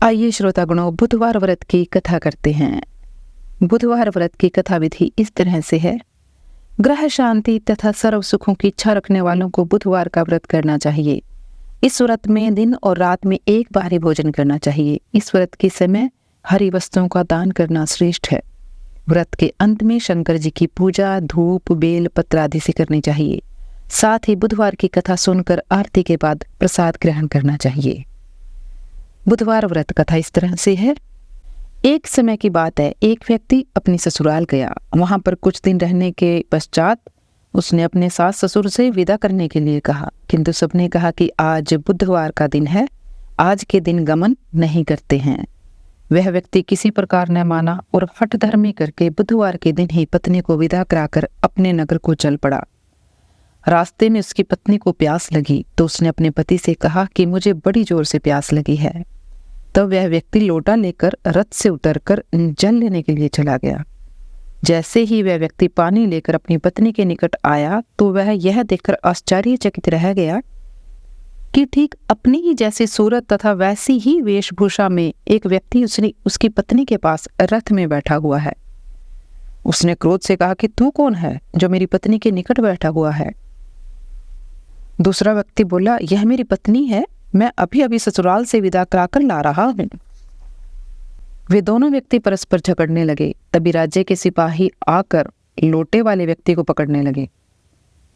आइए श्रोतागणों, बुधवार व्रत की कथा करते हैं। बुधवार व्रत की कथा विधि इस तरह से है। ग्रह शांति तथा सर्व सुखों की इच्छा रखने वालों को बुधवार का व्रत करना चाहिए। इस व्रत में दिन और रात में एक बार ही भोजन करना चाहिए। इस व्रत के समय हरी वस्तुओं का दान करना श्रेष्ठ है। व्रत के अंत में शंकर जी की पूजा धूप बेल पत्र आदि से करनी चाहिए। साथ ही बुधवार की कथा सुनकर आरती के बाद प्रसाद ग्रहण करना चाहिए। बुधवार व्रत कथा इस तरह से है। एक समय की बात है, एक व्यक्ति अपनी ससुराल गया। वहां पर कुछ दिन रहने के पश्चात उसने अपने सास ससुर से विदा करने के लिए कहा, किंतु सबने कहा कि आज बुधवार का दिन है, आज के दिन गमन नहीं करते हैं। वह व्यक्ति किसी प्रकार न माना और हठधर्मी करके बुधवार के दिन ही पत्नी को विदा कराकर अपने नगर को चल पड़ा। रास्ते में उसकी पत्नी को प्यास लगी तो उसने अपने पति से कहा कि मुझे बड़ी जोर से प्यास लगी है। तब वह व्यक्ति लोटा लेकर रथ से उतरकर जल लेने के लिए चला गया। जैसे ही वह व्यक्ति पानी लेकर अपनी पत्नी के निकट आया तो वह यह देखकर आश्चर्यचकित रह गया कि ठीक अपनी ही जैसी सूरत तथा वैसी ही वेशभूषा में एक व्यक्ति उसकी पत्नी के पास रथ में बैठा हुआ है। उसने क्रोध से कहा कि तू कौन है जो मेरी पत्नी के निकट बैठा हुआ है? दूसरा व्यक्ति बोला, यह मेरी पत्नी है, मैं अभी अभी ससुराल से विदा कराकर ला रहा हूं। वे दोनों व्यक्ति परस्पर झगड़ने लगे। तभी राज्य के सिपाही आकर लोटे वाले व्यक्ति को पकड़ने लगे।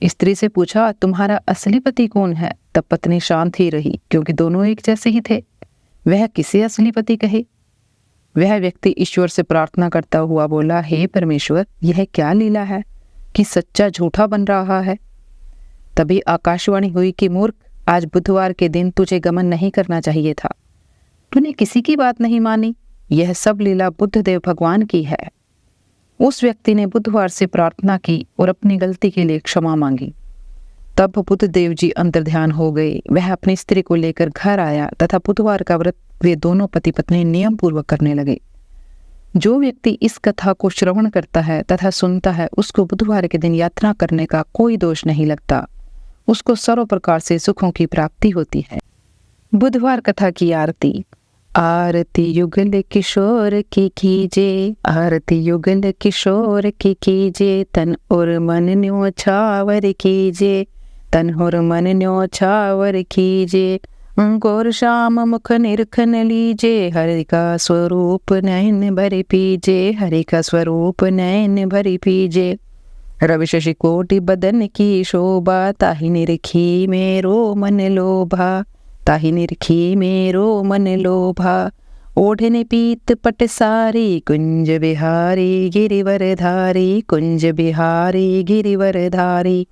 स्त्री से पूछा, तुम्हारा असली पति कौन है? तब पत्नी शांत ही रही, क्योंकि दोनों एक जैसे ही थे। वह किसे असली पति कहे? वह व्यक्ति ईश्वर से प्रार्थना करता हुआ बोला, हे परमेश्वर, यह क्या लीला है कि सच्चा झूठा बन रहा है? तभी आकाशवाणी हुई कि मूर्ख, आज बुधवार के दिन तुझे गमन नहीं करना चाहिए था। तूने किसी की बात नहीं मानी। यह सब लीला बुद्धदेव भगवान की है। उस व्यक्ति ने बुधवार से प्रार्थना की और अपनी गलती के लिए क्षमा मांगी। तब बुद्धदेव जी अंतर्ध्यान हो गए। वह अपनी स्त्री को लेकर घर आया तथा बुधवार का व्रत वे दोनों पति पत्नी नियम पूर्वक करने लगे। जो व्यक्ति इस कथा को श्रवण करता है तथा सुनता है, उसको बुधवार के दिन यात्रा करने का कोई दोष नहीं लगता। उसको सर्व प्रकार से सुखों की प्राप्ति होती है। बुधवार कथा की आरती। आरती युगल किशोर की कीजे, आरती युगल किशोर की कीजे, तन और मन न्योछावर कीजे, तन और मन न्योछावर कीजे। गौर श्याम मुख निरखन लीजे, हरि का स्वरूप नयन भरि पीजे, हरि का स्वरूप नयन भरि पीजे। रवि शशि कोटि बदन की शोभा, ताहि निरखी मेरो मन लोभा, ताहि निरखी मेरो मन लोभा। ओढ़ने पीत पट सारी, कुंज बिहारी गिरिवर धारी, कुंज बिहारी गिरिवर धारी।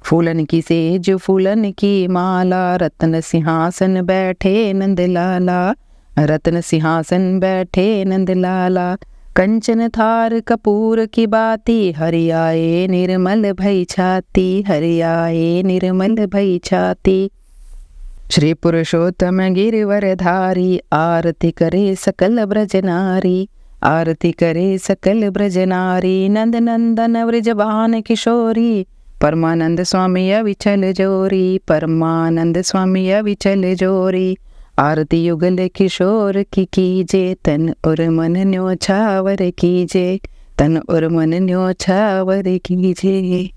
फूलन की सेज फूलन की माला, रत्न सिंहासन बैठे नंद लाला, रत्न सिंहासन बैठे नंद लाला। कंचन थार कपूर की बाती, हरि आए निर्मल भई छाती, हरि आए निर्मल भई छाती। श्री पुरुषोत्तम गिरिवर धारी, आरती करे सकल ब्रज नारी, आरती करे सकल ब्रज नारी। नंद नंदन व्रजवान किशोरी, परमानंद स्वामी अविचल जोरी, परमानंद स्वामी अविचल जोरी। आरती युगल किशोर की कीजे, तन और मन न्योछावर कीजे, तन और मन न्योछावर कीजे।